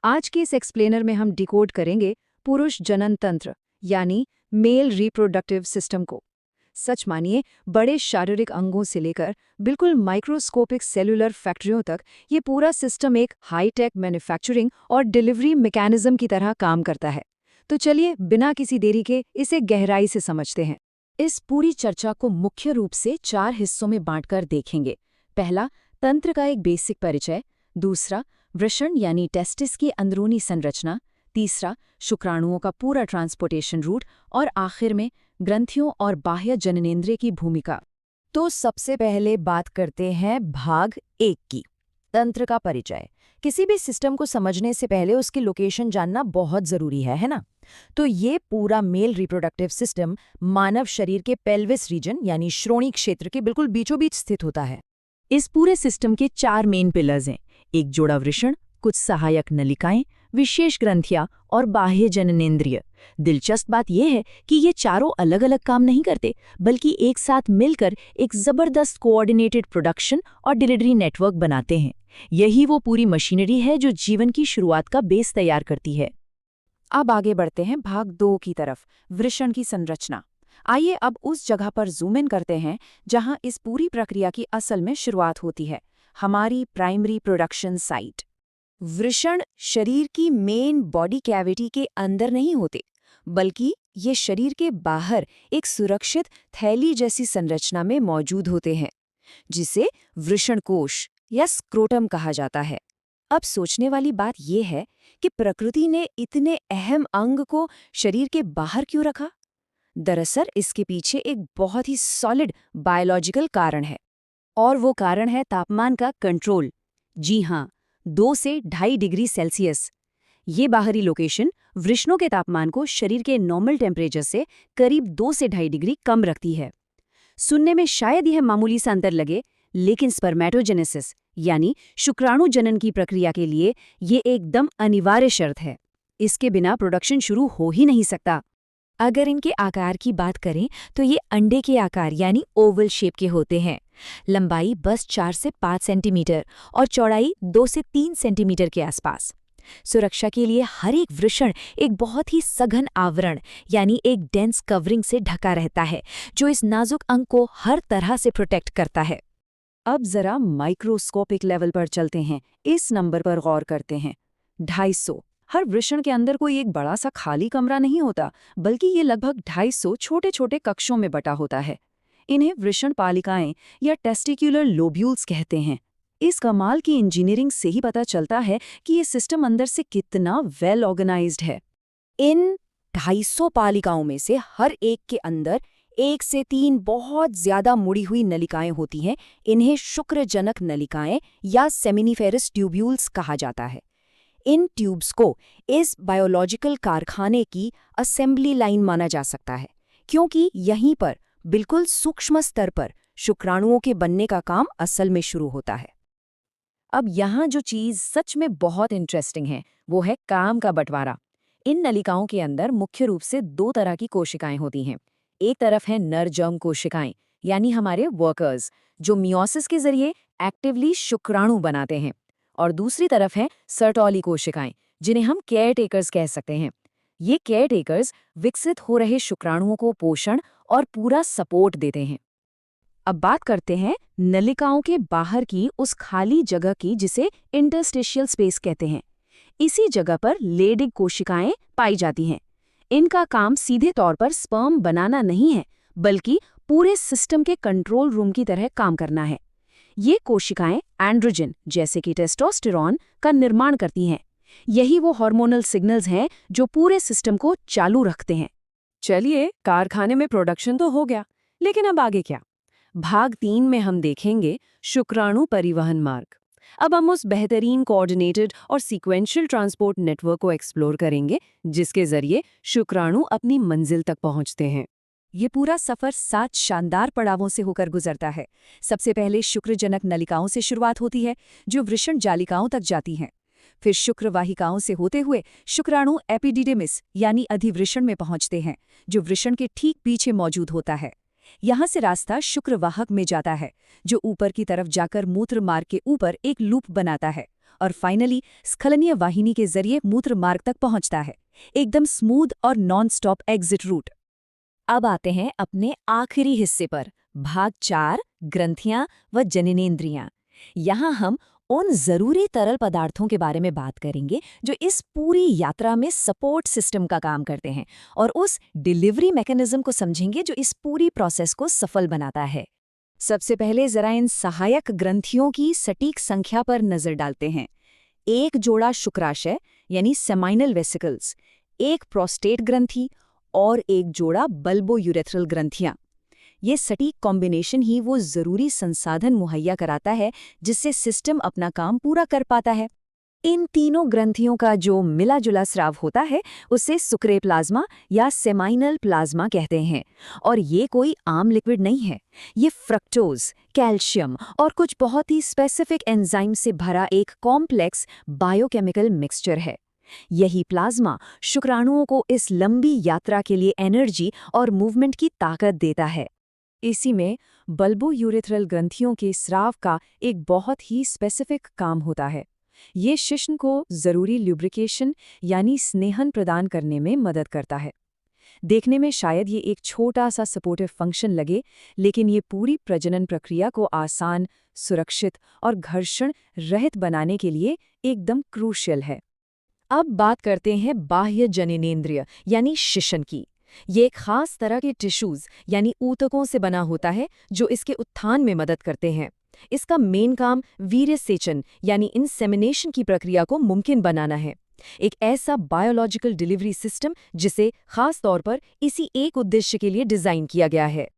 आज के इस एक्सप्लेनर में हम डिकोड करेंगे पुरुष जनन तंत्र यानी मेल रिप्रोडक्टिव सिस्टम को। सच मानिए, बड़े शारीरिक अंगों से लेकर बिल्कुल माइक्रोस्कोपिक सेलुलर फैक्ट्रियों तक ये पूरा सिस्टम एक हाई-टेक मैन्युफैक्चरिंग और डिलीवरी मैकेनिज्म की तरह काम करता है। तो चलिए बिना किसी देरी के इसे गहराई से समझते हैं। इस पूरी चर्चा को मुख्य रूप से 4 हिस्सों में बांटकर देखेंगे। पहला, तंत्र का एक बेसिक परिचय। दूसरा, वृषण यानी टेस्टिस की अंदरूनी संरचना। तीसरा, शुक्राणुओं का पूरा ट्रांसपोर्टेशन रूट। और आखिर में ग्रंथियों और बाह्य जननेंद्रिय की भूमिका। तो सबसे पहले बात करते हैं भाग 1 की, तंत्र का परिचय। किसी भी सिस्टम को समझने से पहले उसकी लोकेशन जानना बहुत जरूरी है ना? तो ये पूरा मेल रिप्रोडक्टिव सिस्टम मानव शरीर के पेल्विस रीजन यानी श्रोणि क्षेत्र के बिल्कुल बीचों बीच स्थित होता है। इस पूरे सिस्टम के 4 मेन पिलर्स हैं: एक जोड़ा वृषण, कुछ सहायक नलिकाएं, विशेष ग्रंथियां और बाह्य जननेंद्रिय। दिलचस्प बात यह है कि ये चारों अलग अलग काम नहीं करते, बल्कि एक साथ मिलकर एक जबरदस्त कोऑर्डिनेटेड प्रोडक्शन और डिलीवरी नेटवर्क बनाते हैं। यही वो पूरी मशीनरी है जो जीवन की शुरुआत का बेस तैयार करती है। अब आगे बढ़ते हैं भाग 2 की तरफ, वृषण की संरचना। आइए अब उस जगह पर जूम इन करते हैं जहां इस पूरी प्रक्रिया की असल में शुरुआत होती है, हमारी प्राइमरी प्रोडक्शन साइट। वृषण शरीर की मेन बॉडी कैविटी के अंदर नहीं होते, बल्कि ये शरीर के बाहर एक सुरक्षित थैली जैसी संरचना में मौजूद होते हैं, जिसे वृषण कोश या स्क्रोटम कहा जाता है। अब सोचने वाली बात यह है कि प्रकृति ने इतने अहम अंग को शरीर के बाहर क्यों रखा? दरअसल इसके पीछे एक बहुत ही सॉलिड बायोलॉजिकल कारण है, और वो कारण है तापमान का कंट्रोल। जी हाँ, 2 से 2.5 डिग्री सेल्सियस। ये बाहरी लोकेशन वृषणों के तापमान को शरीर के नॉर्मल टेम्परेचर से करीब 2 से 2.5 डिग्री कम रखती है। सुनने में शायद यह मामूली सा अंतर लगे, लेकिन स्पर्मेटोजेनेसिस यानी शुक्राणु जनन की प्रक्रिया के लिए ये एकदम अनिवार्य शर्त है। इसके बिना प्रोडक्शन शुरू हो ही नहीं सकता। अगर इनके आकार की बात करें तो ये अंडे के आकार यानी ओवल शेप के होते हैं। लंबाई बस 4 से 5 सेंटीमीटर और चौड़ाई 2 से 3 सेंटीमीटर के आसपास। सुरक्षा के लिए हर एक वृषण एक बहुत ही सघन आवरण यानी एक डेंस कवरिंग से ढका रहता है, जो इस नाजुक अंग को हर तरह से प्रोटेक्ट करता है। अब जरा माइक्रोस्कोपिक लेवल पर चलते हैं, इस नंबर पर गौर करते हैं, 250। हर वृषण के अंदर कोई एक बड़ा सा खाली कमरा नहीं होता, बल्कि ये लगभग 250 छोटे छोटे कक्षों में बटा होता है। इन्हें वृषण पालिकाएं या टेस्टिक्युलर लोब्यूल्स कहते हैं। इस कमाल की इंजीनियरिंग से ही पता चलता है कि ये सिस्टम अंदर से कितना वेल ऑर्गेनाइज्ड है। इन 250 पालिकाओं में से हर एक के अंदर 1 से 3 बहुत ज्यादा मुड़ी हुई नलिकाएं होती हैं। इन्हें शुक्रजनक नलिकाएं या सेमिनिफेरस ट्यूब्यूल्स कहा जाता है। इन ट्यूब्स को इस बायोलॉजिकल कारखाने की असेंबली लाइन माना जा सकता है, क्योंकि यहीं पर बिल्कुल सूक्ष्म स्तर पर शुक्राणुओं के बनने का काम असल में शुरू होता है। अब यहाँ जो चीज़ सच में बहुत इंटरेस्टिंग है, वो है काम का बंटवारा। इन नलिकाओं के अंदर मुख्य रूप से 2 तरह की कोशिकाएं होती हैं। एक तरफ है नर जर्म कोशिकाएं यानी हमारे वर्कर्स, जो मियोसिस के जरिए एक्टिवली शुक्राणु बनाते हैं, और दूसरी तरफ है सर्टोली कोशिकाएं, जिन्हें हम केयर टेकर्स कह सकते हैं। ये केयर टेकर्स विकसित हो रहे शुक्राणुओं को पोषण और पूरा सपोर्ट देते हैं। अब बात करते हैं नलिकाओं के बाहर की उस खाली जगह की जिसे इंटरस्टिशियल स्पेस कहते हैं। इसी जगह पर लेडिग कोशिकाएं पाई जाती हैं। इनका काम सीधे तौर पर स्पर्म बनाना नहीं है, बल्कि पूरे सिस्टम के कंट्रोल रूम की तरह काम करना है। ये कोशिकाएं एंड्रोजन जैसे कि टेस्टोस्टेरॉन का निर्माण करती हैं। यही वो हार्मोनल सिग्नल्स हैं जो पूरे सिस्टम को चालू रखते हैं। चलिए, कारखाने में प्रोडक्शन तो हो गया, लेकिन अब आगे क्या? भाग 3 में हम देखेंगे शुक्राणु परिवहन मार्ग। अब हम उस बेहतरीन कोऑर्डिनेटेड और सीक्वेंशियल ट्रांसपोर्ट नेटवर्क को एक्सप्लोर करेंगे, जिसके जरिए शुक्राणु अपनी मंजिल तक पहुंचते हैं। ये पूरा सफर 7 शानदार पड़ावों से होकर गुजरता है। सबसे पहले शुक्रजनक नलिकाओं से शुरुआत होती है, जो वृषण जालिकाओं तक जाती हैं। फिर शुक्रवाहिकाओं से होते हुए शुक्राणु एपिडिडिमिस यानी अधिवृषण में पहुंचते हैं, जो वृषण के ठीक पीछे मौजूद होता है। यहाँ से रास्ता शुक्रवाहक में जाता है, जो ऊपर की तरफ जाकर मूत्र मार्ग के ऊपर एक लूप बनाता है, और फाइनली स्खलनीय वाहिनी के जरिए मूत्र मार्ग तक पहुंचता है। एकदम स्मूथ और नॉन स्टॉप एग्जिट रूट। अब आते हैं अपने आखिरी हिस्से पर, भाग 4, ग्रंथियां व जननेंद्रियां। यहाँ हम उन जरूरी तरल पदार्थों के बारे में बात करेंगे जो इस पूरी यात्रा में सपोर्ट सिस्टम का काम करते हैं, और उस डिलीवरी मैकेनिज्म को समझेंगे जो इस पूरी प्रोसेस को सफल बनाता है। सबसे पहले जरा इन सहायक ग्रंथियों की सटीक संख्या पर नजर डालते हैं। एक जोड़ा शुक्राशय यानी सेमाइनल वेसिकल्स, एक प्रोस्टेट ग्रंथि और एक जोड़ा बल्बोयूरेथ्रल ग्रंथियां। ये सटीक कॉम्बिनेशन ही वो जरूरी संसाधन मुहैया कराता है जिससे सिस्टम अपना काम पूरा कर पाता है। इन तीनों ग्रंथियों का जो मिला जुला स्राव होता है उसे सुक्रे प्लाज्मा या सेमाइनल प्लाज्मा कहते हैं। और ये कोई आम लिक्विड नहीं है, ये फ्रक्टोज, कैल्शियम और कुछ बहुत ही स्पेसिफिक एंजाइम से भरा एक कॉम्प्लेक्स बायोकेमिकल मिक्सचर है। यही प्लाज्मा शुक्राणुओं को इस लंबी यात्रा के लिए एनर्जी और मूवमेंट की ताकत देता है। इसी में बल्बोयूरेथ्रल ग्रंथियों के स्राव का एक बहुत ही स्पेसिफिक काम होता है। ये शिश्न को जरूरी ल्यूब्रिकेशन यानी स्नेहन प्रदान करने में मदद करता है। देखने में शायद ये एक छोटा सा सपोर्टिव फंक्शन लगे, लेकिन ये पूरी प्रजनन प्रक्रिया को आसान, सुरक्षित और घर्षण रहित बनाने के लिए एकदम क्रूशियल है। अब बात करते हैं बाह्य जननेंद्रिय यानी शिशन की। ये एक खास तरह के टिश्यूज यानी ऊतकों से बना होता है जो इसके उत्थान में मदद करते हैं। इसका मेन काम वीर्य सेचन यानी इंसेमिनेशन की प्रक्रिया को मुमकिन बनाना है। एक ऐसा बायोलॉजिकल डिलीवरी सिस्टम जिसे खास तौर पर इसी एक उद्देश्य के लिए डिजाइन किया गया है।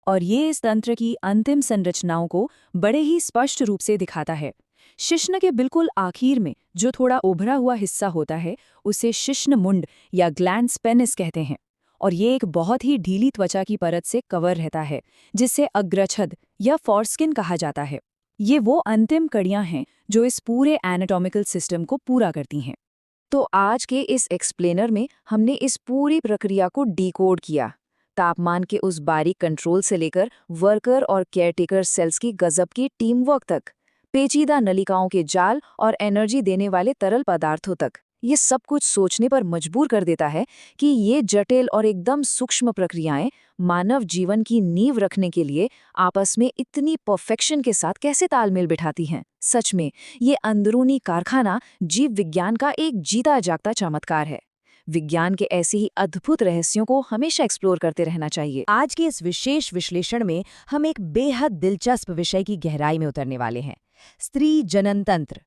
और ये इस तंत्र की अंतिम संरचनाओं को बड़े ही स्पष्ट रूप से दिखाता है। शिश्न के बिल्कुल आखिर में जो थोड़ा उभरा हुआ हिस्सा होता है उसे शिश्न मुंड या ग्लैंड्स पेनिस कहते हैं, और ये एक बहुत ही ढीली त्वचा की परत से कवर रहता है जिसे अग्रछद या फॉरस्किन कहा जाता है। ये वो अंतिम कड़ियां हैं जो इस पूरे एनाटॉमिकल सिस्टम को पूरा करती हैं। तो आज के इस एक्सप्लेनर में हमने इस पूरी प्रक्रिया को डिकोड किया, तापमान के उस बारीक कंट्रोल से लेकर वर्कर और केयरटेकर सेल्स की गजब की टीम वर्क तक, पेचीदा नलिकाओं के जाल और एनर्जी देने वाले तरल पदार्थों तक। ये सब कुछ सोचने पर मजबूर कर देता है कि ये जटिल और एकदम सूक्ष्म प्रक्रियाएं मानव जीवन की नींव रखने के लिए आपस में इतनी परफेक्शन के साथ कैसे तालमेल बिठाती हैं। सच में ये अंदरूनी कारखाना जीव विज्ञान का एक जीता जागता चमत्कार है। विज्ञान के ऐसे ही अद्भुत रहस्यों को हमेशा एक्सप्लोर करते रहना चाहिए। आज के इस विशेष विश्लेषण में हम एक बेहद दिलचस्प विषय की गहराई में उतरने वाले हैं, स्त्री जनन तंत्र।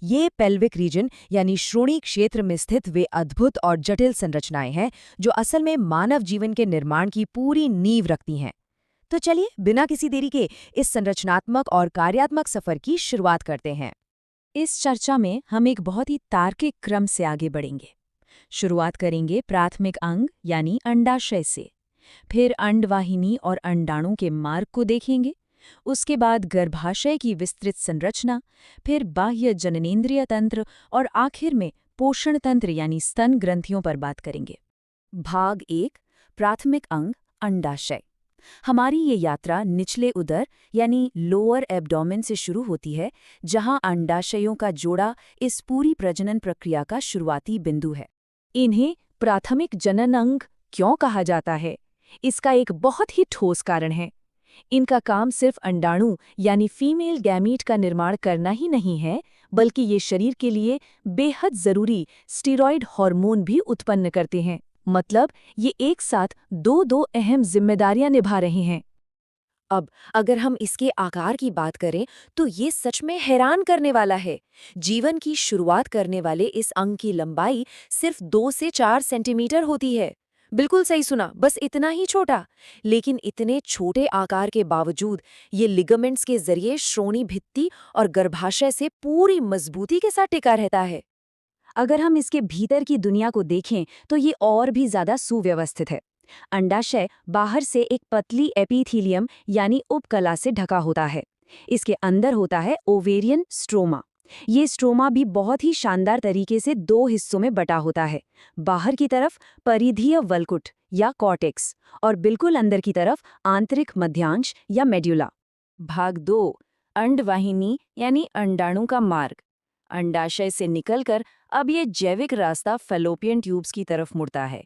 ये पेल्विक रीजन यानी श्रोणि क्षेत्र में स्थित वे अद्भुत और जटिल संरचनाएं हैं जो असल में मानव जीवन के निर्माण की पूरी नींव रखती हैं। तो चलिए बिना किसी देरी के इस संरचनात्मक और कार्यात्मक सफर की शुरुआत करते हैं। इस चर्चा में हम एक बहुत ही तार्किक क्रम से आगे बढ़ेंगे। शुरुआत करेंगे प्राथमिक अंग यानी अंडाशय से, फिर अंडवाहिनी और अंडाणु के मार्ग को देखेंगे, उसके बाद गर्भाशय की विस्तृत संरचना, फिर बाह्य जननेंद्रिय तंत्र और आखिर में पोषण तंत्र यानी स्तन ग्रंथियों पर बात करेंगे। भाग 1, प्राथमिक अंग अंडाशय। हमारी ये यात्रा निचले उदर यानी लोअर एब्डोमेन से शुरू होती है, जहां अंडाशयों का जोड़ा इस पूरी प्रजनन प्रक्रिया का शुरुआती बिंदु है। इन्हें प्राथमिक जनन अंग क्यों कहा जाता है? इसका एक बहुत ही ठोस कारण है। इनका काम सिर्फ अंडाणु यानी फीमेल गैमीट का निर्माण करना ही नहीं है, बल्कि ये शरीर के लिए बेहद जरूरी स्टेरॉयड हार्मोन भी उत्पन्न करते हैं। मतलब ये एक साथ दो अहम जिम्मेदारियां निभा रहे हैं। अब अगर हम इसके आकार की बात करें तो ये सच में हैरान करने वाला है। जीवन की शुरुआत करने वाले इस अंग की लंबाई सिर्फ 2 से 4 सेंटीमीटर होती है। बिल्कुल सही सुना, बस इतना ही छोटा। लेकिन इतने छोटे आकार के बावजूद ये लिगामेंट्स के जरिए श्रोणि भित्ति और गर्भाशय से पूरी मजबूती के साथ टिका रहता है। अगर हम इसके भीतर की दुनिया को देखें तो ये और भी ज्यादा सुव्यवस्थित है। अंडाशय बाहर से एक पतली एपिथीलियम यानी उपकला से ढका होता है। इसके अंदर होता है ओवेरियन स्ट्रोमा। ये स्ट्रोमा भी बहुत ही शानदार तरीके से 2 हिस्सों में बटा होता है। बाहर की तरफ परिधीय वल्कुट या कॉर्टेक्स और बिल्कुल अंदर की तरफ आंतरिक मध्यांश या मेड्यूला। भाग 2, अंडवाहिनी यानी अंडाणु का मार्ग। अंडाशय से निकलकर अब ये जैविक रास्ता फैलोपियन ट्यूब्स की तरफ मुड़ता है,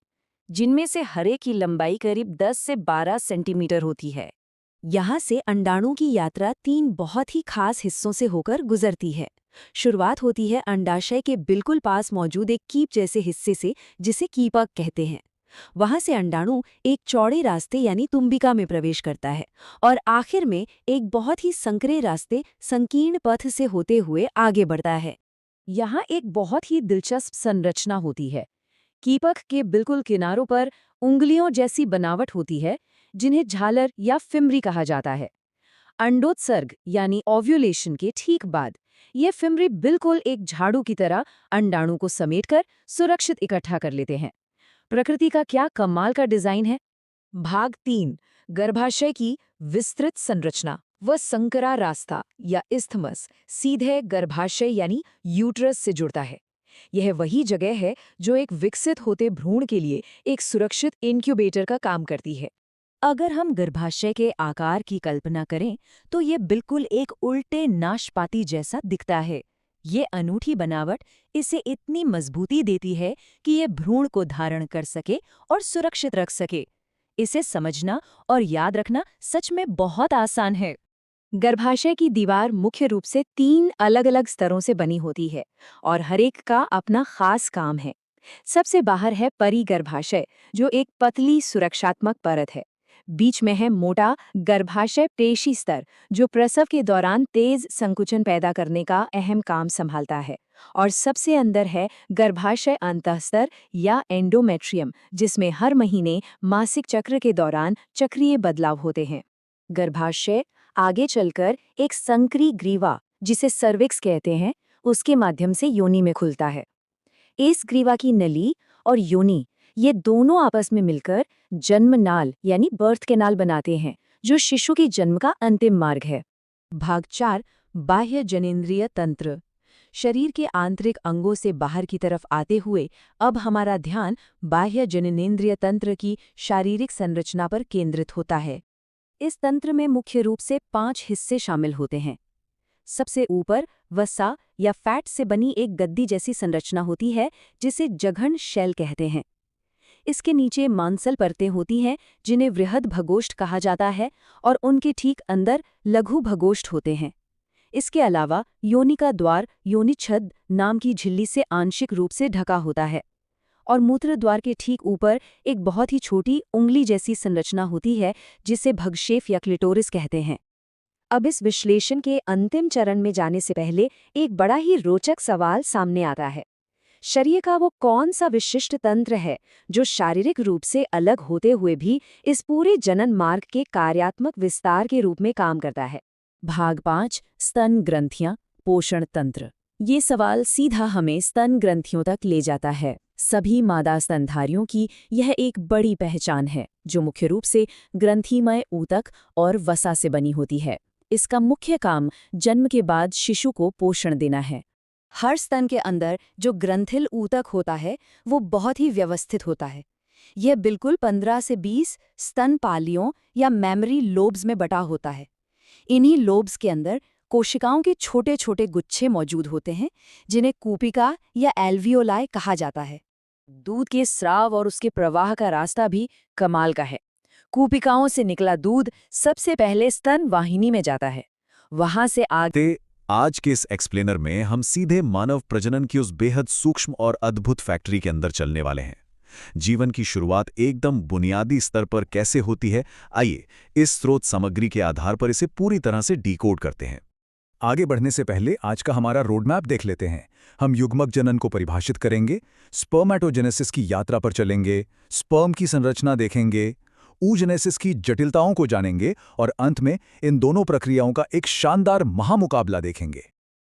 जिनमें से हर एक की लंबाई करीब 10 से 12 सेंटीमीटर होती है। यहाँ से अंडाणु की यात्रा 3 बहुत ही खास हिस्सों से होकर गुजरती है। शुरुआत होती है अंडाशय के बिल्कुल पास मौजूद एक कीप जैसे हिस्से से, जिसे कीपक कहते हैं। वहां से अंडाणु एक चौड़े रास्ते यानी तुम्बिका में प्रवेश करता है और आखिर में एक बहुत ही संकरे रास्ते संकीर्ण पथ से होते हुए आगे बढ़ता है। यहाँ एक बहुत ही दिलचस्प संरचना होती है। कीपक के बिल्कुल किनारों पर उंगलियों जैसी बनावट होती है, जिन्हें झालर या फिमरी कहा जाता है। अंडोत्सर्ग यानी ओव्यूलेशन के ठीक बाद ये फिमरी बिल्कुल एक झाड़ू की तरह अंडाणु को समेटकर सुरक्षित इकट्ठा कर लेते हैं। प्रकृति का क्या कमाल का डिजाइन है। भाग 3, गर्भाशय की विस्तृत संरचना व संकरा रास्ता या इस्थमस सीधे गर्भाशय यानी यूट्रस से जुड़ता है। यह वही जगह है जो एक विकसित होते भ्रूण के लिए एक सुरक्षित इंक्यूबेटर का काम करती है। अगर हम गर्भाशय के आकार की कल्पना करें तो ये बिल्कुल एक उल्टे नाशपाती जैसा दिखता है। ये अनूठी बनावट इसे इतनी मजबूती देती है कि ये भ्रूण को धारण कर सके और सुरक्षित रख सके। इसे समझना और याद रखना सच में बहुत आसान है। गर्भाशय की दीवार मुख्य रूप से 3 अलग-अलग स्तरों से बनी होती है और हर एक का अपना खास काम है। सबसे बाहर है परिगर्भाशय, जो एक पतली सुरक्षात्मक परत है। बीच में है मोटा गर्भाशय पेशी स्तर, जो प्रसव के दौरान तेज संकुचन पैदा करने का अहम काम संभालता है। और सबसे अंदर है गर्भाशय अंतःस्तर या एंडोमेट्रियम, जिसमें हर महीने मासिक चक्र के दौरान चक्रीय बदलाव होते हैं। गर्भाशय आगे चलकर एक संकरी ग्रीवा, जिसे सर्विक्स कहते हैं, उसके माध्यम से योनि में खुलता है। इस ग्रीवा की नली और योनि ये दोनों आपस में मिलकर जन्म नाल यानी बर्थ कैनाल बनाते हैं, जो शिशु के जन्म का अंतिम मार्ग है। भाग 4, बाह्य जनेंद्रिय तंत्र। शरीर के आंतरिक अंगों से बाहर की तरफ आते हुए अब हमारा ध्यान बाह्य जननेंद्रिय तंत्र की शारीरिक संरचना पर केंद्रित होता है। इस तंत्र में मुख्य रूप से 5 हिस्से शामिल होते हैं। सबसे ऊपर वसा या फैट से बनी एक गद्दी जैसी संरचना होती है, जिसे जघन शैल कहते हैं। इसके नीचे मांसल परतें होती हैं, जिन्हें वृहद भगोष्ठ कहा जाता है, और उनके ठीक अंदर लघु भगोष्ठ होते हैं। इसके अलावा योनि का द्वार योनिच्छद नाम की झिल्ली से आंशिक रूप से ढका होता है और मूत्र द्वार के ठीक ऊपर एक बहुत ही छोटी उंगली जैसी संरचना होती है, जिसे भगशेफ या क्लिटोरिस कहते हैं। अब इस विश्लेषण के अंतिम चरण में जाने से पहले एक बड़ा ही रोचक सवाल सामने आता है। शरीर का वो कौन सा विशिष्ट तंत्र है जो शारीरिक रूप से अलग होते हुए भी इस पूरे जनन मार्ग के कार्यात्मक विस्तार के रूप में काम करता है? भाग 5, स्तन ग्रंथियां, पोषण तंत्र। ये सवाल सीधा हमें स्तन ग्रंथियों तक ले जाता है। सभी मादा स्तनधारियों की यह एक बड़ी पहचान है, जो मुख्य रूप से ग्रंथिमय ऊतक और वसा से बनी होती है। इसका मुख्य काम जन्म के बाद शिशु को पोषण देना है। हर स्तन के अंदर जो ग्रंथिल ऊतक होता है वो बहुत ही व्यवस्थित होता है। यह बिल्कुल 15 से 20 स्तन पालियों या मेमरी लोब्स में बटा होता है। इन्हीं लोब्स के अंदर कोशिकाओं के छोटे छोटे गुच्छे मौजूद होते हैं, जिन्हें कूपिका या एल्वियोलाई कहा जाता है। दूध के स्राव और उसके प्रवाह का रास्ता भी कमाल का है। कूपिकाओं से निकला दूध सबसे पहले स्तन वाहिनी में जाता है। वहां से आगे आज के इस एक्सप्लेनर में हम सीधे मानव प्रजनन की उस बेहद सूक्ष्म और अद्भुत फैक्ट्री के अंदर चलने वाले हैं। जीवन की शुरुआत एकदम बुनियादी स्तर पर कैसे होती है, आइए इस स्रोत सामग्री के आधार पर इसे पूरी तरह से डिकोड करते हैं। आगे बढ़ने से पहले आज का हमारा रोडमैप देख लेते हैं। हम युग्मक जनन को परिभाषित करेंगे, स्पर्मेटोजेनेसिस की यात्रा पर चलेंगे, स्पर्म की संरचना देखेंगे, oogenesis की जटिलताओं को जानेंगे और अंत में इन दोनों प्रक्रियाओं का एक शानदार महामुकाबला देखेंगे।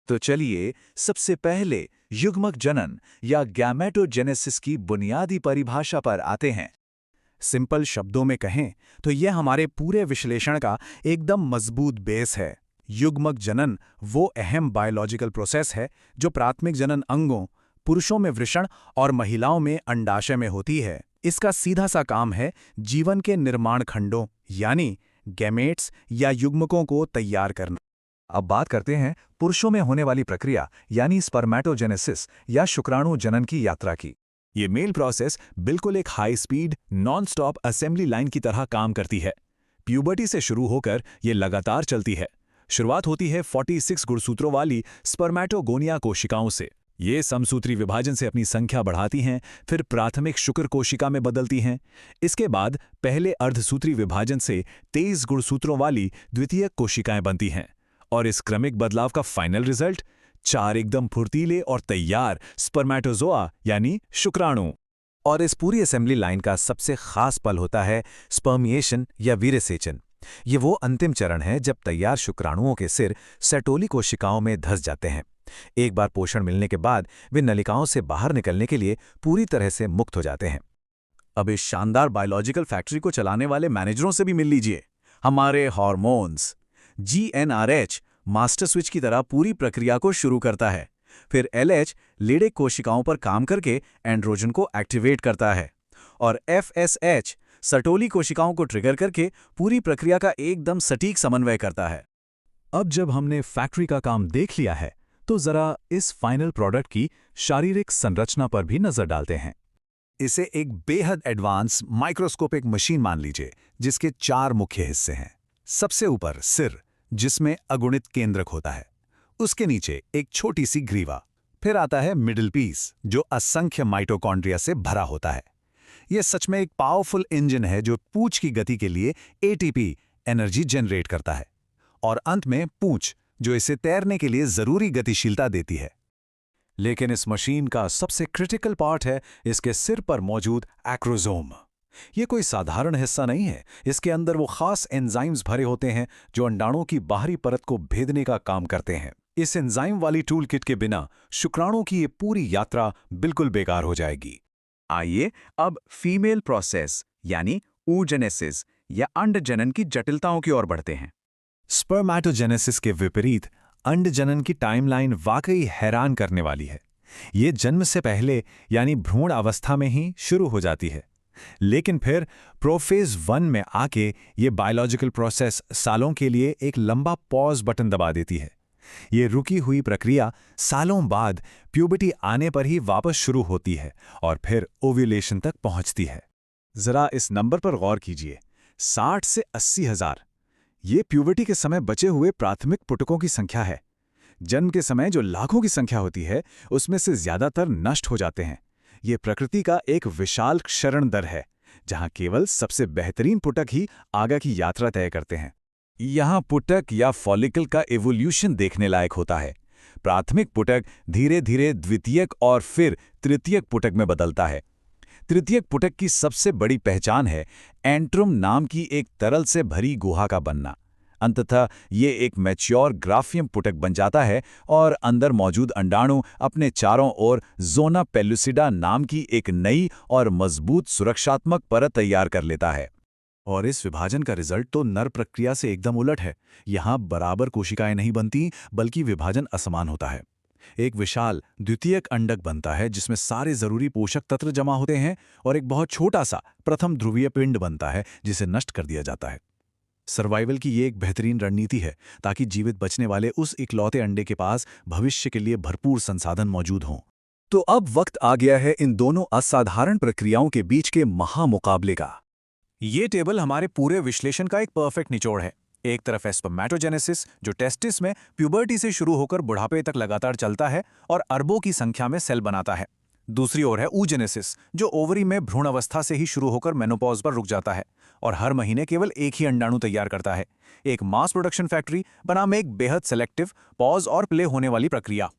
तो चलिए सबसे पहले युग्मक जनन या गैमेटोजेनेसिस की बुनियादी परिभाषा पर आते हैं। सिंपल शब्दों में कहें तो यह हमारे पूरे विश्लेषण का एकदम मजबूत बेस है। युग्मक जनन वो अहम बायोलॉजिकल प्रोसेस है जो प्राथमिक जनन अंगों, पुरुषों में वृषण और महिलाओं में अंडाशय में होती है। इसका सीधा सा काम है जीवन के निर्माण खंडों यानी गैमेट्स या युग्मकों को तैयार करना। अब बात करते हैं पुरुषों में होने वाली प्रक्रिया यानी स्पर्मेटोजेनेसिस या शुक्राणु जनन की यात्रा की। ये मेल प्रोसेस बिल्कुल एक high speed non stop assembly line की तरह काम करती है। प्यूबर्टी से शुरू होकर ये लगातार चलती है। शुरुआत होती है 46 गुणसूत्रों वाली स्पर्मेटोगोनिया कोशिकाओं से। ये समसूत्री विभाजन से अपनी संख्या बढ़ाती हैं, फिर प्राथमिक शुक्र कोशिका में बदलती हैं। इसके बाद पहले अर्धसूत्री विभाजन से 23 गुणसूत्रों वाली द्वितीयक कोशिकाएं बनती हैं। और इस क्रमिक बदलाव का फाइनल रिजल्ट 4 एकदम फुर्तीले और तैयार स्पर्मेटोजोआ यानी शुक्राणु। और इस पूरी असेंबली लाइन का सबसे खास पल होता है स्पर्मिएशन या वीर्यसेचन। ये वो अंतिम चरण है जब तैयार शुक्राणुओं के सिर सेटोली कोशिकाओं में धंस जाते हैं। एक बार पोषण मिलने के बाद वे नलिकाओं से बाहर निकलने के लिए पूरी तरह से मुक्त हो जाते हैं। अब इस शानदार बायोलॉजिकल फैक्ट्री को चलाने वाले मैनेजरों से भी मिल लीजिए। हमारे हार्मोन्स GnRH मास्टर स्विच की तरह पूरी प्रक्रिया को शुरू करता है। फिर LH लीडिक कोशिकाओं पर काम करके एंड्रोजन को एक्टिवेट करता है और FSH सटोली कोशिकाओं को ट्रिगर करके पूरी प्रक्रिया का एकदम सटीक समन्वय करता है। अब जब हमने फैक्ट्री का काम देख लिया है तो जरा इस फाइनल प्रोडक्ट की शारीरिक संरचना पर भी नजर डालते हैं। इसे एक बेहद एडवांस माइक्रोस्कोपिक मशीन मान लीजिए, जिसके 4 मुख्य हिस्से हैं। सबसे ऊपर सिर, जिसमें अगुणित केंद्रक होता है। उसके नीचे एक छोटी सी ग्रीवा। फिर आता है मिडिल पीस, जो असंख्य माइटोकॉन्ड्रिया से भरा होता है। यह सच में एक पावरफुल इंजन है जो पूंछ की गति के लिए ATP एनर्जी जनरेट करता है। और अंत में पूंछ, जो इसे तैरने के लिए जरूरी गतिशीलता देती है। लेकिन इस मशीन का सबसे क्रिटिकल पार्ट है इसके सिर पर मौजूद एक्रोसोम। ये कोई साधारण हिस्सा नहीं है। इसके अंदर वो खास एंजाइम्स भरे होते हैं जो अंडाणुओं की बाहरी परत को भेदने का काम करते हैं। इस एंजाइम वाली टूल किट के बिना शुक्राणुओं की ये पूरी यात्रा बिल्कुल बेकार हो जाएगी। आइए अब फीमेल प्रोसेस यानी oogenesis या अंड जनन की जटिलताओं की ओर बढ़ते हैं। स्पर्मेटोजेनेसिस के विपरीत अंड जनन की टाइमलाइन वाकई हैरान करने वाली है। ये जन्म से पहले यानी भ्रूण अवस्था में ही शुरू हो जाती है, लेकिन फिर प्रोफेज 1 में आके ये बायोलॉजिकल प्रोसेस सालों के लिए एक लंबा पॉज बटन दबा देती है। ये रुकी हुई प्रक्रिया सालों बाद प्यूबर्टी आने पर ही वापस शुरू होती है और फिर ओव्यूलेशन तक पहुंचती है। जरा इस नंबर पर गौर कीजिए, 60 से 80 हजार। ये प्यूबर्टी के समय बचे हुए प्राथमिक पुटकों की संख्या है। जन्म के समय जो लाखों की संख्या होती है, उसमें से ज्यादातर नष्ट हो जाते हैं। ये प्रकृति का एक विशाल क्षरण दर है, जहां केवल सबसे बेहतरीन पुटक ही आगे की यात्रा तय करते हैं। यहाँ पुटक या फॉलिकल का एवोल्यूशन देखने लायक होता है। प्राथमिक पुटक धीरे धीरे द्वितीयक और फिर तृतीयक पुटक में बदलता है। तृतीयक पुटक की सबसे बड़ी पहचान है एंट्रुम नाम की एक तरल से भरी गुहा का बनना। अंततः ये एक मैच्योर ग्राफियम पुटक बन जाता है और अंदर मौजूद अंडाणु अपने चारों ओर जोना पेलुसिडा नाम की एक नई और मजबूत सुरक्षात्मक परत तैयार कर लेता है। और इस विभाजन का रिजल्ट तो नर प्रक्रिया से एकदम उलट है। यहाँ बराबर कोशिकाएं नहीं बनती, बल्कि विभाजन असमान होता है। एक विशाल द्वितीयक अंडक बनता है जिसमें सारे जरूरी पोषक तत्व जमा होते हैं और एक बहुत छोटा सा प्रथम ध्रुवीय पिंड बनता है जिसे नष्ट कर दिया जाता है। सर्वाइवल की ये एक बेहतरीन रणनीति है ताकि जीवित बचने वाले उस इकलौते अंडे के पास भविष्य के लिए भरपूर संसाधन मौजूद हों। तो अब वक्त आ गया है इन दोनों असाधारण प्रक्रियाओं के बीच के महामुकाबले का। ये टेबल हमारे पूरे विश्लेषण का एक परफेक्ट निचोड़ है। एक तरफ है स्पर्मेटोजेनेसिस, जो टेस्टिस में प्यूबर्टी से शुरू होकर बुढ़ापे तक लगातार चलता है और अरबों की संख्या में सेल बनाता है। दूसरी ओर है oogenesis, जो ओवरी में भ्रूण अवस्था से ही शुरू होकर मेनोपॉज पर रुक जाता है और हर महीने केवल एक ही अंडाणु तैयार करता है। एक मास प्रोडक्शन फैक्ट्री बनाम एक बेहद सेलेक्टिव पॉज और प्ले होने वाली प्रक्रिया।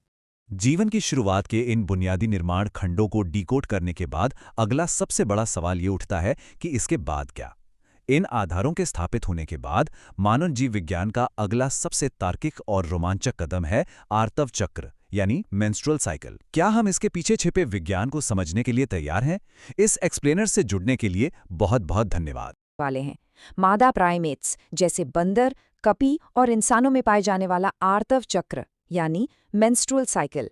जीवन की शुरुआत के इन बुनियादी निर्माण खंडों को डिकोड करने के बाद अगला सबसे बड़ा सवाल ये उठता है कि इसके बाद क्या। इन आधारों के स्थापित होने के बाद मानव जीव विज्ञान का अगला सबसे तार्किक और रोमांचक कदम है आर्तव चक्र यानी मेंस्ट्रुअल साइकिल। क्या हम इसके पीछे छिपे विज्ञान को समझने के लिए तैयार हैं? इस एक्सप्लेनर से जुड़ने के लिए बहुत बहुत धन्यवाद। वाले हैं मादा प्राइमेट्स जैसे बंदर, कपी और इंसानों में पाए जाने वाला आर्तव चक्र यानी मेंस्ट्रुअल साइकिल।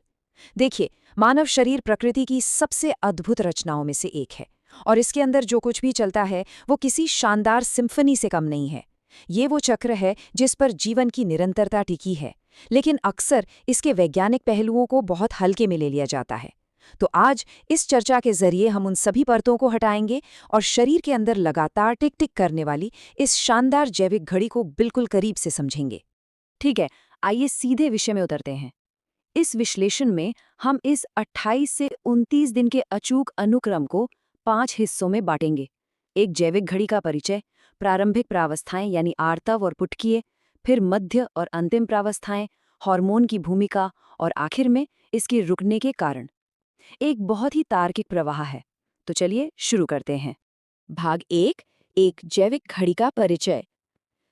देखिए, मानव शरीर प्रकृति की सबसे अद्भुत रचनाओं में से एक है और इसके अंदर जो कुछ भी चलता है वो किसी शानदार सिम्फनी से कम नहीं है। ये वो चक्र है जिस पर जीवन की निरंतरता टिकी है। लेकिन अक्सर इसके वैज्ञानिक पहलुओं को बहुत हल्के में ले लिया जाता है। तो आज इस चर्चा के जरिए हम उन सभी परतों को हटाएंगे और शरीर के अंदर लगातार टिक टिक करने वाली इस शानदार जैविक घड़ी को बिल्कुल करीब से समझेंगे। ठीक है, आइए सीधे विषय में उतरते हैं। इस विश्लेषण में हम इस 28 से 29 दिन के अचूक अनुक्रम को 5 हिस्सों में बांटेंगे। एक जैविक घड़ी का परिचय, प्रारंभिक प्रावस्थाएं यानी आर्तव और पुटकीय, फिर मध्य और अंतिम प्रावस्थाएं, हार्मोन की भूमिका और आखिर में इसके रुकने के कारण। एक बहुत ही तार्किक प्रवाह है। तो चलिए शुरू करते हैं। भाग 1, एक जैविक घड़ी का परिचय।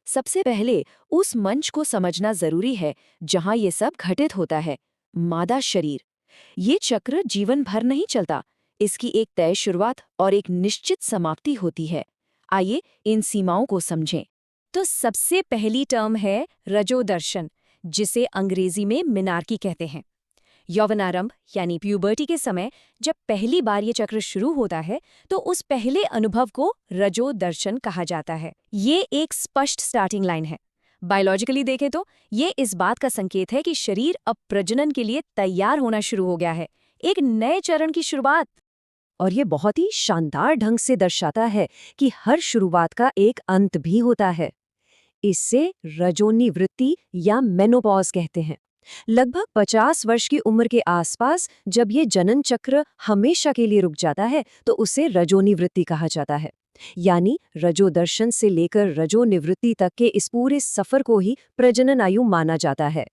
सबसे पहले उस मंच को समझना जरूरी है जहां ये सब घटित होता है, मादा शरीर। ये चक्र जीवन भर नहीं चलता, इसकी एक तय शुरुआत और एक निश्चित समाप्ति होती है। आइए इन सीमाओं को समझें। तो सबसे पहली टर्म है रजोदर्शन, जिसे अंग्रेजी में मिनार्की कहते हैं। यौवनारंभ यानी प्यूबर्टी के समय जब पहली बार ये चक्र शुरू होता है तो उस पहले अनुभव को रजोदर्शन कहा जाता है। ये एक स्पष्ट स्टार्टिंग लाइन है। बायोलॉजिकली देखें तो ये इस बात का संकेत है कि शरीर अब प्रजनन के लिए तैयार होना शुरू हो गया है, एक नए चरण की शुरुआत। और ये बहुत ही शानदार ढंग से दर्शाता है कि हर शुरुआत का एक अंत भी होता है। इससे रजोनिवृत्ति या मेनोपॉज कहते हैं। लगभग 50 वर्ष की उम्र के आसपास जब ये जनन चक्र हमेशा के लिए रुक जाता है तो उसे रजोनिवृत्ति कहा जाता है। यानी रजोदर्शन से लेकर रजोनिवृत्ति तक के इस पूरे सफर को ही प्रजनन आयु माना जाता है।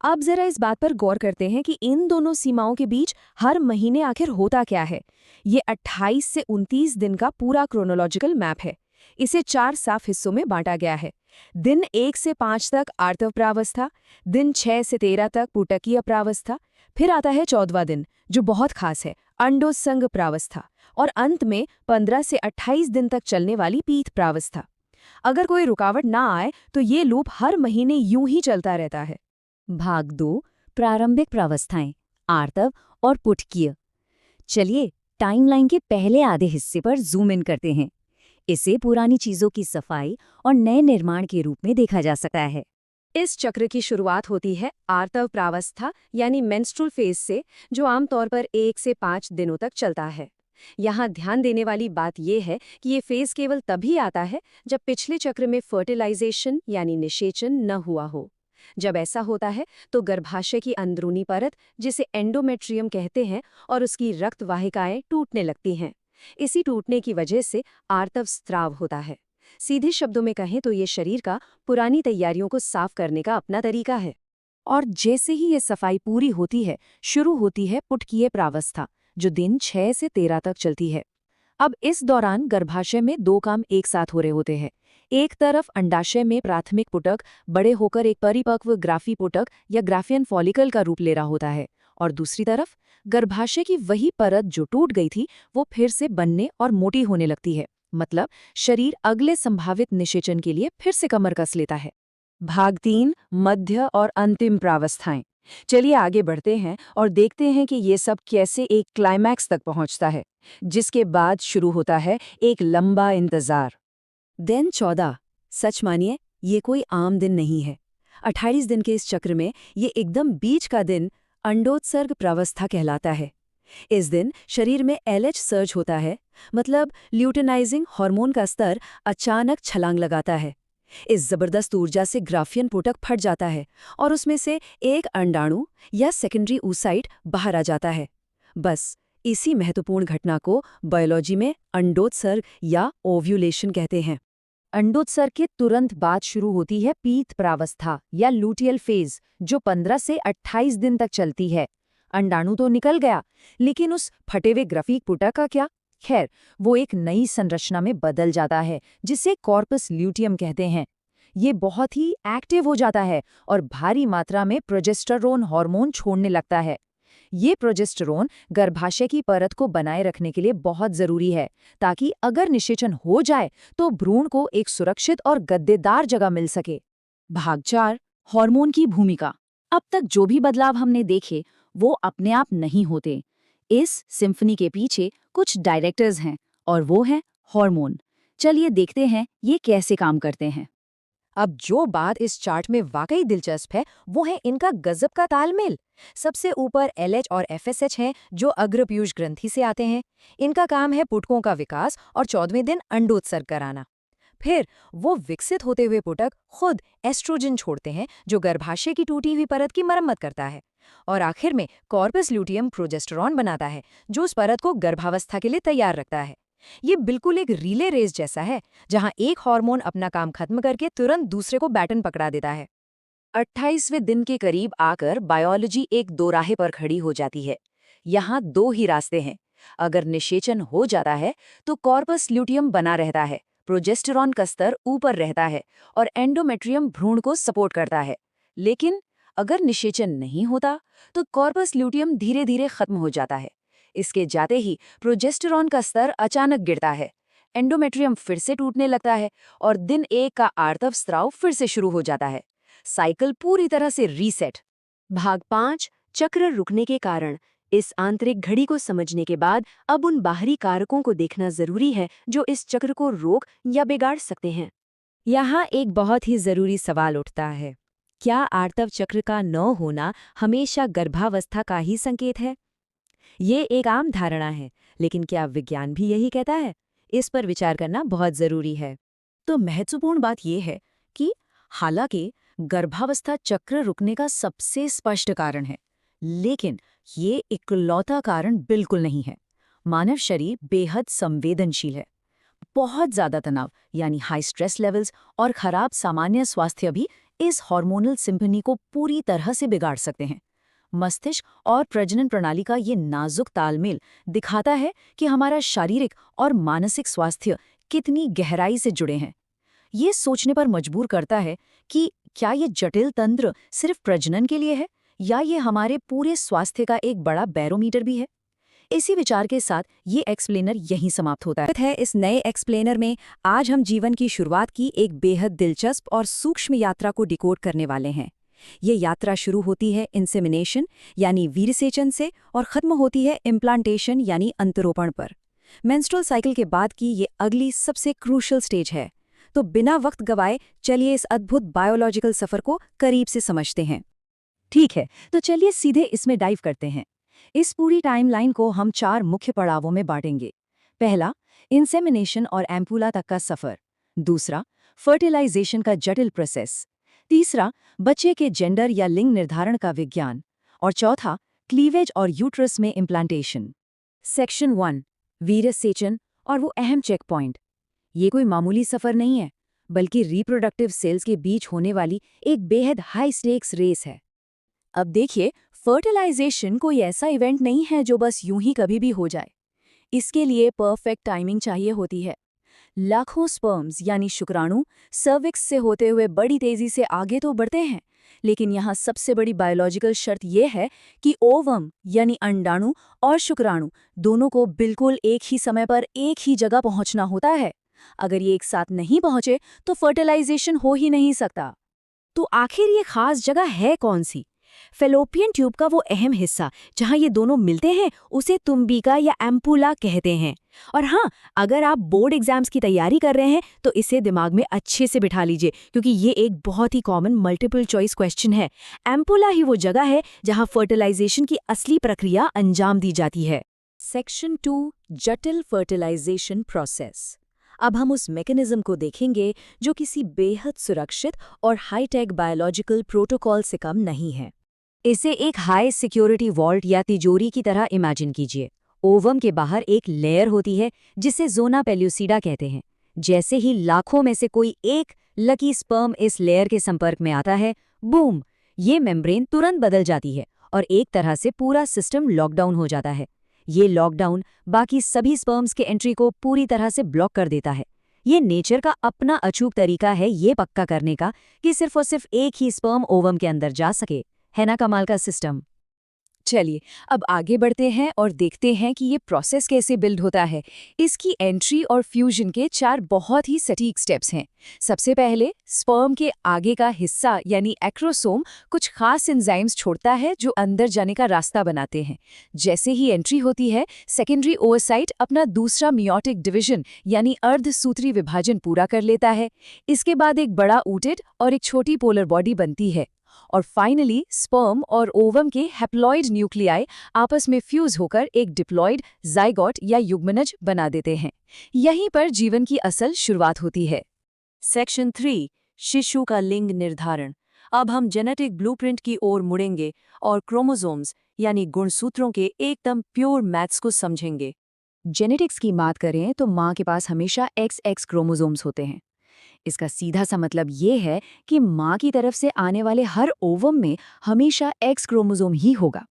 अब जरा इस बात पर गौर करते हैं कि इन दोनों सीमाओं के बीच हर महीने आखिर होता क्या है। ये 28 से 29 दिन का पूरा क्रोनोलॉजिकल मैप है। इसे 4 साफ हिस्सों में बांटा गया है। दिन 1 से 5 तक आर्तव प्रावस्था, दिन 6 से 13 तक पुटकीय प्रावस्था, फिर आता है 14वां दिन जो बहुत खास है, अंडोत्संग प्रावस्था, और अंत में 15 से 28 दिन तक चलने वाली पीत प्रावस्था। अगर कोई रुकावट ना आए तो ये लूप हर महीने यूं ही चलता रहता है। भाग 2, प्रारंभिक प्रावस्थाएं, आर्तव और पुटकीय। चलिए टाइमलाइन के पहले आधे हिस्से पर जूम इन करते हैं। इसे पुरानी चीजों की सफाई और नए निर्माण के रूप में देखा जा सकता है। इस चक्र की शुरुआत होती है आर्तव प्रावस्था यानी मेंस्ट्रुअल फेज से, जो आमतौर पर 1 से 5 दिनों तक चलता है। यहाँ ध्यान देने वाली बात यह है कि ये फेज केवल तभी आता है जब पिछले चक्र में फर्टिलाइजेशन यानी निषेचन न हुआ हो। जब ऐसा होता है तो गर्भाशय की अंदरूनी परत, जिसे एंडोमेट्रियम कहते हैं, और उसकी रक्त वाहिकाएं टूटने लगती हैं। इसी टूटने की वजह से आर्तव स्त्राव होता है। सीधे शब्दों में कहें तो ये शरीर का पुरानी तैयारियों को साफ करने का अपना तरीका है। और जैसे ही ये सफाई पूरी होती है, शुरू होती है पुटकीय प्रावस्था, जो दिन 6 से 13 तक चलती है। अब इस दौरान गर्भाशय में 2 काम एक साथ हो रहे होते हैं। एक तरफ अंडाशय में प्राथमिक पुटक बड़े होकर एक परिपक्व ग्राफी पुटक या ग्राफियन फॉलिकल का रूप ले रहा होता है, और दूसरी तरफ गर्भाशय की वही परत जो टूट गई थी वो फिर से बनने और मोटी होने लगती है। मतलब शरीर अगले संभावित निषेचन के लिए फिर से कमर कस लेता है। भाग 3, मध्य और अंतिम प्रावस्थाएं। चलिए आगे बढ़ते हैं और देखते हैं कि ये सब कैसे एक क्लाइमैक्स तक पहुंचता है, जिसके बाद शुरू होता है एक लंबा इंतजार। दिन 14। सच मानिए ये कोई आम दिन नहीं है। 28 दिन के इस चक्र में ये एकदम बीच का दिन अंडोत्सर्ग प्रावस्था कहलाता है। इस दिन शरीर में LH सर्ज होता है, मतलब ल्यूटेनाइजिंग हार्मोन का स्तर अचानक छलांग लगाता है। इस जबरदस्त ऊर्जा से ग्राफियन पुटक फट जाता है और उसमें से एक अंडाणु या सेकेंडरी oocyte बाहर आ जाता है। बस इसी महत्वपूर्ण घटना को बायोलॉजी में अंडोत्सर्ग या ओव्यूलेशन कहते हैं। अंडोत्सर्ग के तुरंत बाद शुरू होती है पीत प्रावस्था या लूटियल फेज, जो 15 से 28 दिन तक चलती है। अंडाणु तो निकल गया, लेकिन उस फटे हुए ग्राफिक पुटक का क्या? खैर, वो एक नई संरचना में बदल जाता है जिसे कॉर्पस ल्यूटियम कहते हैं। ये बहुत ही एक्टिव हो जाता है और भारी मात्रा में प्रोजेस्टेरोन हार्मोन छोड़ने लगता है। ये प्रोजेस्टेरोन गर्भाशय की परत को बनाए रखने के लिए बहुत जरूरी है, ताकि अगर निषेचन हो जाए तो भ्रूण को एक सुरक्षित और गद्देदार जगह मिल सके। भाग 4, हार्मोन की भूमिका। अब तक जो भी बदलाव हमने देखे वो अपने आप नहीं होते। इस सिम्फनी के पीछे कुछ डायरेक्टर्स हैं और वो हैं हार्मोन। चलिए देखते हैं ये कैसे काम करते हैं। अब जो बात इस चार्ट में वाकई दिलचस्प है वो है इनका गजब का तालमेल। सबसे ऊपर LH और FSH हैं जो अग्रपीयूष ग्रंथि से आते हैं। इनका काम है पुटकों का विकास और 14वें दिन अंडोत्सर्ग कराना। फिर वो विकसित होते हुए पुटक खुद एस्ट्रोजन छोड़ते हैं जो गर्भाशय की टूटी हुई परत की मरम्मत करता है। और आखिर में कॉर्पस ल्यूटियम प्रोजेस्टेरॉन बनाता है जो उस परत को गर्भावस्था के लिए तैयार रखता है। ये बिल्कुल एक रिले रेस जैसा है जहां एक हार्मोन अपना काम खत्म करके तुरंत दूसरे को बैटन पकड़ा देता है। 28वें दिन के करीब आकर बायोलॉजी एक दोराहे पर खड़ी हो जाती है। यहाँ दो ही रास्ते हैं। अगर निषेचन हो जाता है तो कॉर्पस ल्यूटियम बना रहता है, प्रोजेस्टेरॉन का स्तर ऊपर रहता है और एंडोमेट्रियम भ्रूण को सपोर्ट करता है। लेकिन अगर निषेचन नहीं होता तो कॉर्पस ल्यूटियम धीरे धीरे खत्म हो जाता है। इसके जाते ही प्रोजेस्टेरॉन का स्तर अचानक गिरता है, एंडोमेट्रियम फिर से टूटने लगता है और दिन 1 का आर्तव स्राव फिर से शुरू हो जाता है। साइकिल पूरी तरह से रीसेट। भाग 5 चक्र रुकने के कारण। इस आंतरिक घड़ी को समझने के बाद अब उन बाहरी कारकों को देखना जरूरी है जो इस चक्र को रोक या बिगाड़ सकते हैं। यहाँ एक बहुत ही जरूरी सवाल उठता है, क्या आर्तव चक्र का न होना हमेशा गर्भावस्था का ही संकेत है? ये एक आम धारणा है, लेकिन क्या विज्ञान भी यही कहता है? इस पर विचार करना बहुत जरूरी है। तो महत्वपूर्ण बात यह है कि हालांकि गर्भावस्था चक्र रुकने का सबसे स्पष्ट कारण है, लेकिन ये इकलौता कारण बिल्कुल नहीं है। मानव शरीर बेहद संवेदनशील है। बहुत ज्यादा तनाव यानी हाई स्ट्रेस लेवल्स और खराब सामान्य स्वास्थ्य भी इस हार्मोनल सिम्फनी को पूरी तरह से बिगाड़ सकते हैं। मस्तिष्क और प्रजनन प्रणाली का ये नाजुक तालमेल दिखाता है कि हमारा शारीरिक और मानसिक स्वास्थ्य कितनी गहराई से जुड़े हैं। ये सोचने पर मजबूर करता है कि क्या ये जटिल तंत्र सिर्फ प्रजनन के लिए है या ये हमारे पूरे स्वास्थ्य का एक बड़ा बैरोमीटर भी है। इसी विचार के साथ ये एक्सप्लेनर यहीं समाप्त होता है। इस नए एक्सप्लेनर में आज हम जीवन की शुरुआत की एक बेहद दिलचस्प और सूक्ष्म यात्रा को डिकोड करने वाले हैं। ये यात्रा शुरू होती है इंसेमिनेशन यानी वीरसेचन से और खत्म होती है इम्प्लांटेशन यानी अंतरोपण पर। मेंस्ट्रुअल साइकिल के बाद की ये अगली सबसे क्रूशल स्टेज है। तो बिना वक्त गवाए चलिए इस अद्भुत बायोलॉजिकल सफर को करीब से समझते हैं। ठीक है, तो चलिए सीधे इसमें डाइव करते हैं। इस पूरी टाइमलाइन को हम 4 मुख्य पड़ावों में बांटेंगे। पहला, इंसेमिनेशन और एम्पुला तक का सफर। दूसरा, फर्टिलाइजेशन का जटिल प्रोसेस। तीसरा, बच्चे के जेंडर या लिंग निर्धारण का विज्ञान। और चौथा, क्लीवेज और यूट्रस में इम्प्लांटेशन। सेक्शन 1, वीरसेचन और वो अहम चेक पॉइंट। ये कोई मामूली सफर नहीं है, बल्कि रिप्रोडक्टिव सेल्स के बीच होने वाली एक बेहद हाई स्टेक्स रेस है। अब देखिए, फर्टिलाइजेशन कोई ऐसा इवेंट नहीं है जो बस यूं ही कभी भी हो जाए। इसके लिए परफेक्ट टाइमिंग चाहिए होती है। लाखों स्पर्म्स यानी शुक्राणु सर्विक्स से होते हुए बड़ी तेजी से आगे तो बढ़ते हैं, लेकिन यहाँ सबसे बड़ी बायोलॉजिकल शर्त यह है कि ओवम यानी अंडाणु और शुक्राणु दोनों को बिल्कुल एक ही समय पर एक ही जगह पहुंचना होता है। अगर ये एक साथ नहीं पहुंचे तो फर्टिलाइजेशन हो ही नहीं सकता। तो आखिर ये खास जगह है कौन सी? फेलोपियन ट्यूब का वो अहम हिस्सा जहां ये दोनों मिलते हैं उसे तुम्बिका या एम्पुला कहते हैं। और हाँ, अगर आप बोर्ड एग्जाम्स की तैयारी कर रहे हैं तो इसे दिमाग में अच्छे से बिठा लीजिए, क्योंकि ये एक बहुत ही कॉमन मल्टीपल चॉइस क्वेश्चन है। एम्पुला ही वो जगह है जहां फर्टिलाइजेशन की असली प्रक्रिया अंजाम दी जाती है। सेक्शन 2, जटिल फर्टिलाइजेशन प्रोसेस। अब हम उस मैकेनिज्म को देखेंगे जो किसी बेहद सुरक्षित और हाईटेक बायोलॉजिकल प्रोटोकॉल से कम नहीं है। इसे एक हाई सिक्योरिटी वॉल्ट या तिजोरी की तरह इमेजिन कीजिए। ओवम के बाहर एक लेयर होती है जिसे ज़ोना पेल्यूसिडा कहते हैं। जैसे ही लाखों में से कोई एक लकी स्पर्म इस लेयर के संपर्क में आता है, बूम, ये मेम्ब्रेन तुरंत बदल जाती है और एक तरह से पूरा सिस्टम लॉकडाउन हो जाता है। ये लॉकडाउन बाकी सभी स्पर्म्स के एंट्री को पूरी तरह से ब्लॉक कर देता है। ये नेचर का अपना अचूक तरीका है ये पक्का करने का कि सिर्फ और सिर्फ एक ही स्पर्म ओवम के अंदर जा सके। है ना कमाल का सिस्टम? चलिए अब आगे बढ़ते हैं और देखते हैं कि ये प्रोसेस कैसे बिल्ड होता है। इसकी एंट्री और फ्यूजन के 4 बहुत ही सटीक स्टेप्स हैं। सबसे पहले स्पर्म के आगे का हिस्सा यानी एक्रोसोम कुछ खास एंजाइम्स छोड़ता है जो अंदर जाने का रास्ता बनाते हैं। जैसे ही एंट्री होती है, सेकेंडरी ओवोसाइट अपना दूसरा मियोटिक डिवीजन यानी अर्धसूत्री विभाजन पूरा कर लेता है। इसके बाद एक बड़ा ऊटेड और एक छोटी पोलर बॉडी बनती है और फाइनली स्पर्म और ओवम के हैप्लॉइड न्यूक्लियाई आपस में फ्यूज होकर एक डिप्लॉइड जाइगोट या युग्मनज बना देते हैं। यहीं पर जीवन की असल शुरुआत होती है। सेक्शन 3 शिशु का लिंग निर्धारण। अब हम जेनेटिक ब्लूप्रिंट की ओर मुड़ेंगे और क्रोमोसोम्स यानी गुणसूत्रों के एकदम प्योर मैथ्स को समझेंगे। जेनेटिक्स की बात करें तो माँ के पास हमेशा XX क्रोमोसोम्स होते हैं। इसका सीधा सा मतलब ये है कि माँ की तरफ से आने वाले हर ओवम में हमेशा X क्रोमोसोम ही होगा।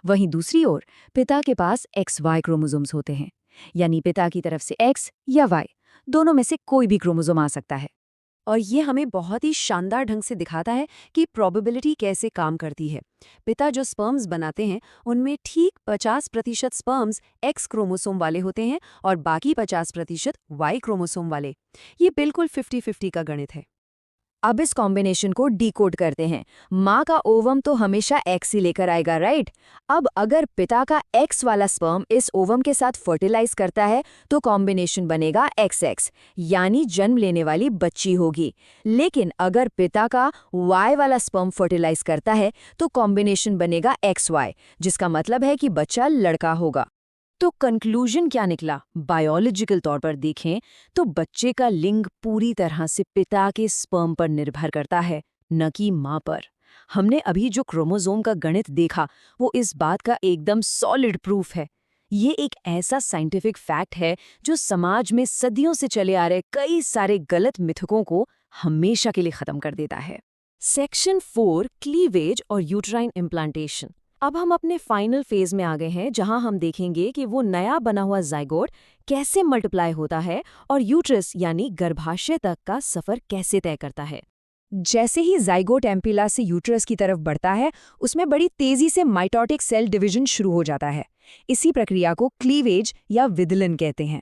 वहीं दूसरी ओर पिता के पास XY क्रोमोसोम्स होते हैं, यानी पिता की तरफ से X या Y, दोनों में से कोई भी क्रोमोसोम आ सकता है। और ये हमें बहुत ही शानदार ढंग से दिखाता है कि प्रोबेबिलिटी कैसे काम करती है। पिता जो स्पर्म्स बनाते हैं उनमें ठीक 50% स्पर्म्स X क्रोमोसोम वाले होते हैं और बाकी 50% Y क्रोमोसोम वाले। ये बिल्कुल 50-50 का गणित है। अब इस कॉम्बिनेशन को डीकोड करते हैं। माँ का ओवम तो हमेशा X ही लेकर आएगा, राइट? अब अगर पिता का X वाला स्पर्म इस ओवम के साथ फर्टिलाइज करता है तो कॉम्बिनेशन बनेगा XX, यानी जन्म लेने वाली बच्ची होगी। लेकिन अगर पिता का Y वाला स्पर्म फर्टिलाइज करता है तो कॉम्बिनेशन बनेगा XY, जिसका मतलब है कि बच्चा लड़का होगा। तो कंक्लूजन क्या निकला? बायोलॉजिकल तौर पर देखें तो बच्चे का लिंग पूरी तरह से पिता के स्पर्म पर निर्भर करता है, न कि माँ पर। हमने अभी जो क्रोमोसोम का गणित देखा वो इस बात का एकदम सॉलिड प्रूफ है। ये एक ऐसा साइंटिफिक फैक्ट है जो समाज में सदियों से चले आ रहे कई सारे गलत मिथकों को हमेशा के लिए खत्म कर देता है। सेक्शन 4 क्लीवेज और यूट्राइन इम्प्लांटेशन। अब हम अपने फाइनल फेज में आ गए हैं जहां हम देखेंगे कि वो नया बना हुआ जाइगोट कैसे मल्टीप्लाई होता है और यूट्रस यानी गर्भाशय तक का सफर कैसे तय करता है। जैसे ही जाइगोट एम्पिला से यूट्रस की तरफ बढ़ता है, उसमें बड़ी तेजी से माइटोटिक सेल डिवीजन शुरू हो जाता है। इसी प्रक्रिया को क्लीवेज या विदलन कहते हैं।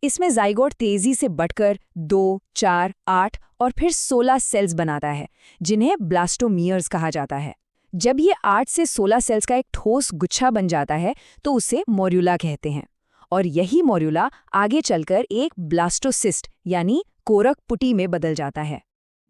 इसमें जाइगोट तेजी से बढ़कर 2, 4, 8 और फिर 16 सेल्स बनाता है, जिन्हें ब्लास्टोमियर्स कहा जाता है। जब ये 8 से 16 सेल्स का एक ठोस गुच्छा बन जाता है तो उसे मोर्यूला कहते हैं, और यही मोर्यूला आगे चलकर एक ब्लास्टोसिस्ट यानी कोरक पुटी में बदल जाता है।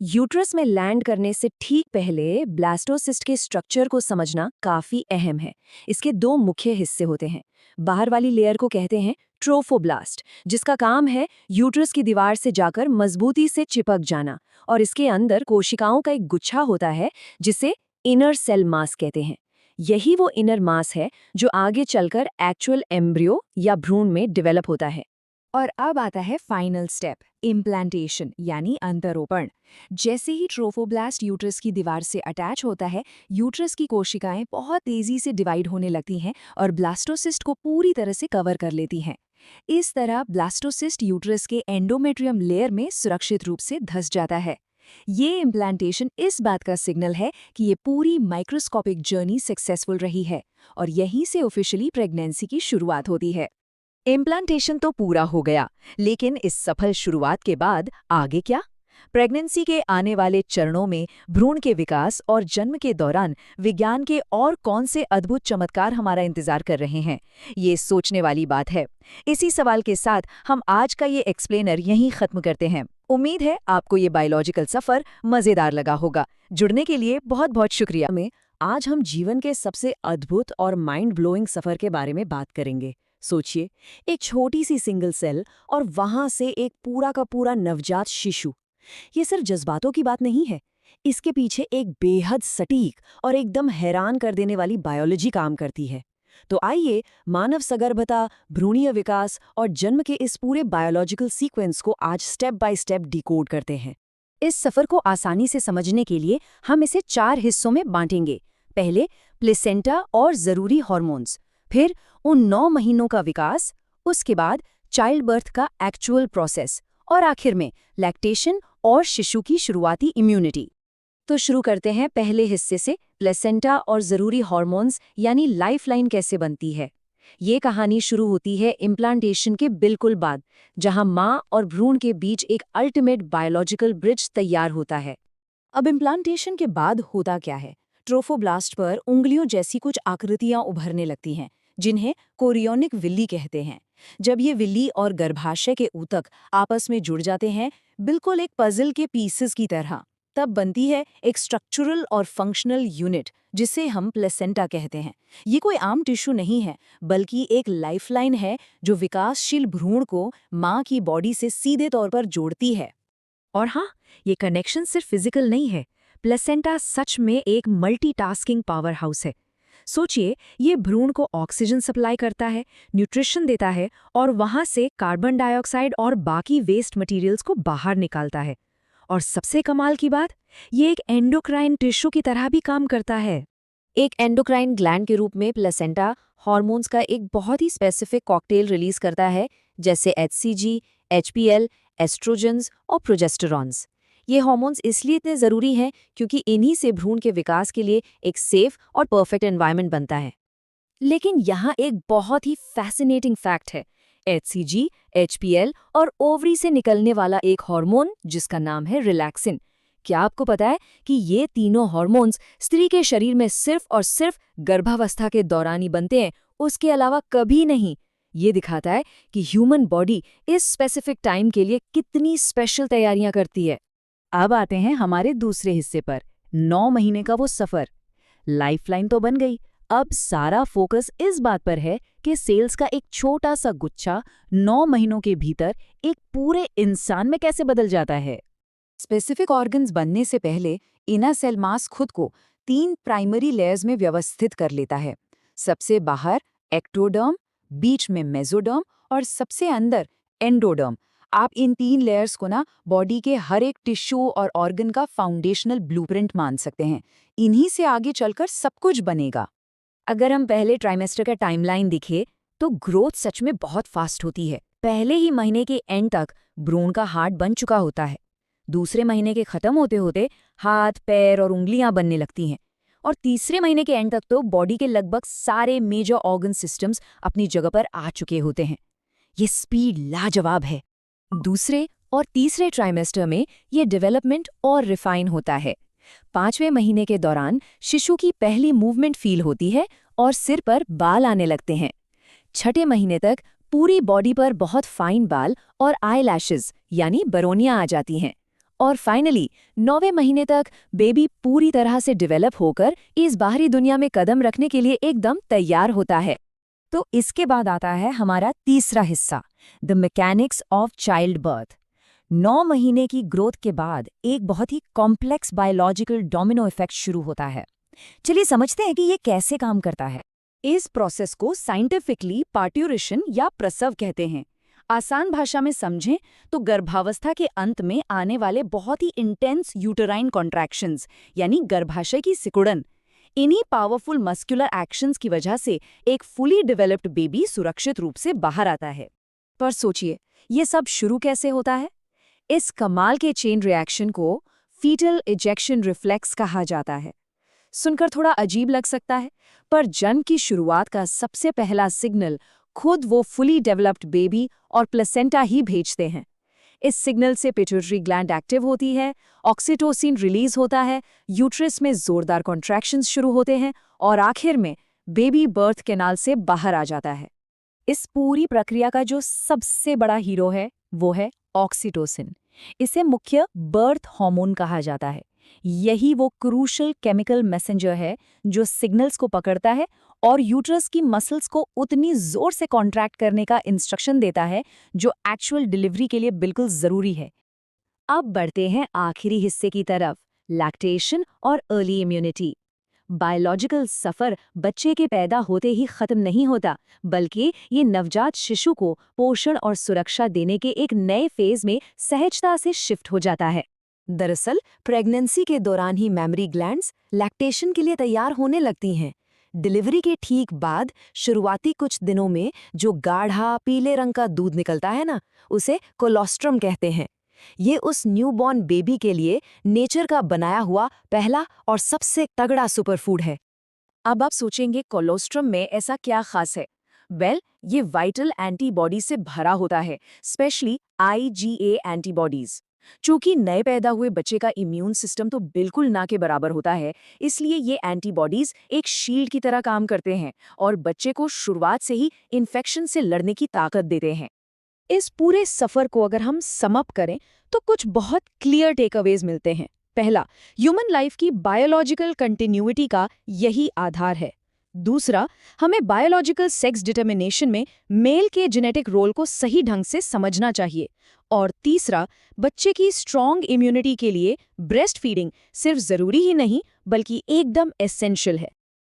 यूट्रस में लैंड करने से ठीक पहले ब्लास्टोसिस्ट के स्ट्रक्चर को समझना काफी अहम है। इसके 2 मुख्य हिस्से होते हैं। बाहर वाली लेयर को कहते हैं ट्रोफोब्लास्ट, जिसका काम है यूट्रस की दीवार से जाकर मजबूती से चिपक जाना, और इसके अंदर कोशिकाओं का एक गुच्छा होता है जिसे इनर सेल मास कहते हैं। यही वो इनर मास है जो आगे चलकर एक्चुअल एम्ब्रियो या भ्रूण में डेवलप होता है। और अब आता है फाइनल स्टेप, इम्प्लांटेशन यानी अंतरोपण। जैसे ही ट्रोफोब्लास्ट यूट्रस की दीवार से अटैच होता है, यूट्रस की कोशिकाएं बहुत तेजी से डिवाइड होने लगती हैं और ब्लास्टोसिस्ट को पूरी तरह से कवर कर लेती हैं। इस तरह ब्लास्टोसिस्ट यूट्रस के एंडोमेट्रियम लेयर में सुरक्षित रूप से धंस जाता है। ये इम्प्लांटेशन इस बात का सिग्नल है कि ये पूरी माइक्रोस्कोपिक जर्नी सक्सेसफुल रही है और यहीं से ऑफिशियली प्रेगनेंसी की शुरुआत होती है। इम्प्लांटेशन तो पूरा हो गया, लेकिन इस सफल शुरुआत के बाद आगे क्या? प्रेगनेंसी के आने वाले चरणों में भ्रूण के विकास और जन्म के दौरान विज्ञान के और कौन से अद्भुत चमत्कार हमारा इंतजार कर रहे हैं, ये सोचने वाली बात है। इसी सवाल के साथ हम आज का ये एक्सप्लेनर यहीं खत्म करते हैं। उम्मीद है आपको ये बायोलॉजिकल सफर मजेदार लगा होगा। जुड़ने के लिए बहुत बहुत शुक्रिया। आज हम जीवन के सबसे अद्भुत और माइंड ब्लोइंग सफर के बारे में बात करेंगे। सोचिए, एक छोटी सी सिंगल सेल और वहां से एक पूरा का पूरा नवजात शिशु। ये सिर्फ जज्बातों की बात नहीं है, इसके पीछे एक बेहद सटीक और एकदम हैरान कर देने वाली बायोलॉजी काम करती है। तो आइए मानव सगर्भता, भ्रूणीय विकास और जन्म के इस पूरे बायोलॉजिकल सीक्वेंस को आज स्टेप बाय स्टेप डिकोड करते हैं। इस सफर को आसानी से समझने के लिए हम इसे 4 हिस्सों में बांटेंगे। पहले प्लेसेंटा और जरूरी हार्मोन्स, फिर उन 9 महीनों का विकास, उसके बाद चाइल्ड बर्थ का एक्चुअल प्रोसेस, और आखिर में लैक्टेशन और शिशु की शुरुआती इम्यूनिटी। तो शुरू करते हैं पहले हिस्से से, प्लेसेंटा और ज़रूरी हार्मोन्स यानी लाइफलाइन कैसे बनती है। ये कहानी शुरू होती है इम्प्लांटेशन के बिल्कुल बाद, जहां माँ और भ्रूण के बीच एक अल्टीमेट बायोलॉजिकल ब्रिज तैयार होता है। अब इम्प्लांटेशन के बाद होता क्या है? ट्रोफोब्लास्ट पर उंगलियों जैसी कुछ आकृतियां उभरने लगती हैं, जिन्हें कोरियोनिक विल्ली कहते हैं। जब ये विल्ली और गर्भाशय के ऊतक आपस में जुड़ जाते हैं, बिल्कुल एक पजल के पीसेस की तरह, तब बनती है एक स्ट्रक्चरल और फंक्शनल यूनिट, जिसे हम प्लेसेंटा कहते हैं। ये कोई आम टिश्यू नहीं है, बल्कि एक लाइफलाइन है जो विकासशील भ्रूण को माँ की बॉडी से सीधे तौर पर जोड़ती है। और हाँ, ये कनेक्शन सिर्फ फिजिकल नहीं है। प्लेसेंटा सच में एक मल्टीटास्किंग पावर हाउस है। सोचिए, ये भ्रूण को ऑक्सीजन सप्लाई करता है, न्यूट्रिशन देता है और वहाँ से कार्बन डाइऑक्साइड और बाकी वेस्ट मटेरियल्स को बाहर निकालता है। और सबसे कमाल की बात, ये एक एंडोक्राइन टिश्यू की तरह भी काम करता है। एक एंडोक्राइन ग्लैंड के रूप में प्लेसेंटा हार्मोन्स का एक बहुत ही स्पेसिफिक कॉकटेल रिलीज करता है, जैसे HCG, HPL, एस्ट्रोजेंस और प्रोजेस्टेरॉन्स। ये हार्मोन्स इसलिए इतने ज़रूरी हैं क्योंकि इन्हीं से भ्रूण के विकास के लिए एक सेफ और परफेक्ट एनवायरनमेंट बनता है। लेकिन यहाँ एक बहुत ही फैसिनेटिंग फैक्ट है। HCG, HPL और ओवरी से निकलने वाला एक हार्मोन जिसका नाम है रिलैक्सिन। क्या आपको पता है कि ये तीनों हार्मोन्स स्त्री के शरीर में सिर्फ और सिर्फ गर्भावस्था के दौरान ही बनते हैं, उसके अलावा कभी नहीं। ये दिखाता है कि ह्यूमन बॉडी इस स्पेसिफिक टाइम के लिए कितनी स्पेशल तैयारियां करती है। अब आते हैं हमारे दूसरे हिस्से पर, 9 महीने का वो सफ़र। लाइफलाइन तो बन गई, अब सारा फोकस इस बात पर है कि सेल्स का एक छोटा सा गुच्छा 9 महीनों के भीतर एक पूरे इंसान में कैसे बदल जाता है। स्पेसिफिक ऑर्गन्स बनने से पहले इनर सेल मास खुद को 3 प्राइमरी लेयर्स में व्यवस्थित कर लेता है। सबसे बाहर एक्टोडर्म, बीच में मेसोडर्म और सबसे अंदर एंडोडर्म। आप इन 3 लेयर्स को ना बॉडी के हर एक टिश्यू और ऑर्गन का फाउंडेशनल ब्लूप्रिंट मान सकते हैं। इन्हीं से आगे चलकर सब कुछ बनेगा। अगर हम पहले ट्राइमेस्टर का टाइमलाइन दिखे तो ग्रोथ सच में बहुत फास्ट होती है। पहले ही महीने के एंड तक भ्रूण का हार्ट बन चुका होता है। दूसरे महीने के खत्म होते होते हाथ, पैर और उंगलियां बनने लगती हैं। और तीसरे महीने के एंड तक तो बॉडी के लगभग सारे मेजर ऑर्गन सिस्टम्स अपनी जगह पर आ चुके होते हैं। ये स्पीड लाजवाब है। दूसरे और तीसरे ट्राइमेस्टर में ये डेवलपमेंट और रिफाइन होता है। 5वें महीने के दौरान शिशु की पहली मूवमेंट फील होती है और सिर पर बाल आने लगते हैं। 6ठे महीने तक पूरी बॉडी पर बहुत फाइन बाल और आई लैशेज यानी बरोनियां आ जाती हैं। और फाइनली 9वें महीने तक बेबी पूरी तरह से डेवलप होकर इस बाहरी दुनिया में कदम रखने के लिए एकदम तैयार होता है। तो इसके बाद आता है हमारा तीसरा हिस्सा, the mechanics of child birth. 9 महीने की ग्रोथ के बाद एक बहुत ही कॉम्प्लेक्स बायोलॉजिकल डोमिनो इफेक्ट शुरू होता है। चलिए समझते हैं कि ये कैसे काम करता है। इस प्रोसेस को साइंटिफिकली पार्ट्यूरेशन या प्रसव कहते हैं। आसान भाषा में समझें तो गर्भावस्था के अंत में आने वाले बहुत ही इंटेंस यूटेराइन कॉन्ट्रैक्शंस यानी गर्भाशय की सिकुड़न, इन्हीं पावरफुल मस्कुलर एक्शंस की वजह से एक फुली डेवलप्ड बेबी सुरक्षित रूप से बाहर आता है। पर सोचिए, ये सब शुरू कैसे होता है? इस कमाल के चेन रिएक्शन को फीटल इजेक्शन रिफ्लेक्स कहा जाता है। सुनकर थोड़ा अजीब लग सकता है, पर जन्म की शुरुआत का सबसे पहला सिग्नल खुद वो फुली डेवलप्ड बेबी और प्लेसेंटा ही भेजते हैं। इस सिग्नल से पिट्यूटरी ग्लैंड एक्टिव होती है, ऑक्सीटोसिन रिलीज होता है, यूट्रस में जोरदार कॉन्ट्रैक्शंस शुरू होते हैं और आखिर में बेबी बर्थ कैनाल से बाहर आ जाता है। इस पूरी प्रक्रिया का जो सबसे बड़ा हीरो है वो है ऑक्सीटोसिन। इसे मुख्य बर्थ हार्मोन कहा जाता है। यही वो क्रूशल केमिकल मैसेंजर है जो सिग्नल्स को पकड़ता है और यूट्रस की मसल्स को उतनी जोर से कॉन्ट्रैक्ट करने का इंस्ट्रक्शन देता है जो एक्चुअल डिलीवरी के लिए बिल्कुल जरूरी है। अब बढ़ते हैं आखिरी हिस्से की तरफ, लैक्टेशन और अर्ली इम्यूनिटी। बायोलॉजिकल सफर बच्चे के पैदा होते ही खत्म नहीं होता, बल्कि ये नवजात शिशु को पोषण और सुरक्षा देने के एक नए फेज में सहजता से शिफ्ट हो जाता है। दरअसल प्रेगनेंसी के दौरान ही मैमरी ग्लैंड्स लैक्टेशन के लिए तैयार होने लगती हैं। डिलीवरी के ठीक बाद शुरुआती कुछ दिनों में जो गाढ़ा पीले रंग का दूध निकलता है ना, उसे कोलोस्ट्रम कहते हैं। ये उस न्यूबॉर्न बेबी के लिए नेचर का बनाया हुआ पहला और सबसे तगड़ा सुपरफूड है। अब आप सोचेंगे कोलोस्ट्रम में ऐसा क्या खास है? वेल, ये वाइटल एंटीबॉडी से भरा होता है, स्पेशली IgA एंटीबॉडीज। चूंकि नए पैदा हुए बच्चे का इम्यून सिस्टम तो बिल्कुल ना के बराबर होता है, इसलिए ये एंटीबॉडीज एक शील्ड की तरह काम करते हैं और बच्चे को शुरुआत से ही इन्फेक्शन से लड़ने की ताकत देते हैं। इस पूरे सफर को अगर हम समअप करें तो कुछ बहुत क्लियर टेकअवेज मिलते हैं। पहला, ह्यूमन लाइफ की बायोलॉजिकल कंटिन्यूटी का यही आधार है। दूसरा, हमें बायोलॉजिकल सेक्स डिटर्मिनेशन में मेल के जेनेटिक रोल को सही ढंग से समझना चाहिए। और तीसरा, बच्चे की स्ट्रॉन्ग इम्यूनिटी के लिए ब्रेस्ट फीडिंग सिर्फ जरूरी ही नहीं बल्कि एकदम एसेंशियल है।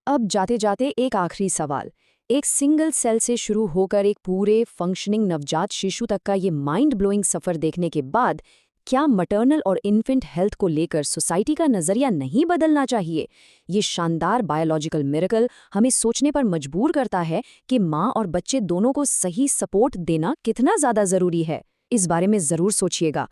अब जाते जाते एक आखिरी सवाल। एक सिंगल सेल से शुरू होकर एक पूरे फंक्शनिंग नवजात शिशु तक का ये माइंड ब्लोइंग सफ़र देखने के बाद क्या मैटरनल और इन्फेंट हेल्थ को लेकर सोसाइटी का नज़रिया नहीं बदलना चाहिए? ये शानदार बायोलॉजिकल मिरेकल हमें सोचने पर मजबूर करता है कि माँ और बच्चे दोनों को सही सपोर्ट देना कितना ज़्यादा ज़रूरी है। इस बारे में ज़रूर सोचिएगा।